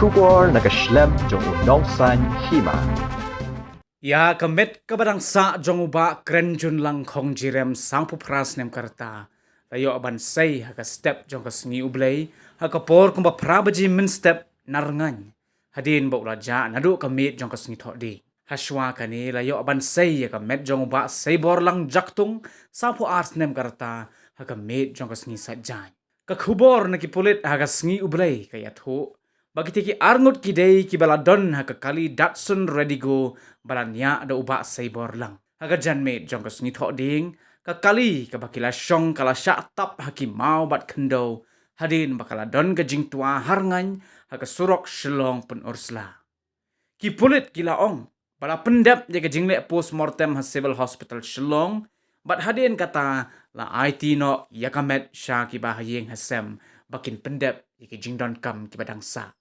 kubor nakaslem jong unongsan hima. Ya kamet kabadang sa jong uba krenjun lang kong jirem sang pupras nem karta. Layo aban say haka step jong kasngi ublay haka por kumba prabaji min step narangan. Hadin ba ulaja nadu kamit jong kasngi thodi. Haswa kani layo aban say haka met jong uba say bor lang jaktung sang pu ars nem karta haka met jong kasngi sajjan. Kakubor nakipulit haka sngi ublay kaya thu. Bagiti ki arngut kidei ki baladon haka kali Datsun Redigo balanya ada ubah saibor lang. Haka janmate jong kas ngitho ding kakali kabakila syong kala tap haki mau bat kendo hadin bakaladon ka jingtua harngan haka surok shelong pun ursla. Ki pulit kila ong bala pendap jaga jingle postmortem ha civil hospital Shillong bat hadin kata la IT no yakamet sya ki bahayeng hasem bakin pendap yaki jingdon kam ki badang sa.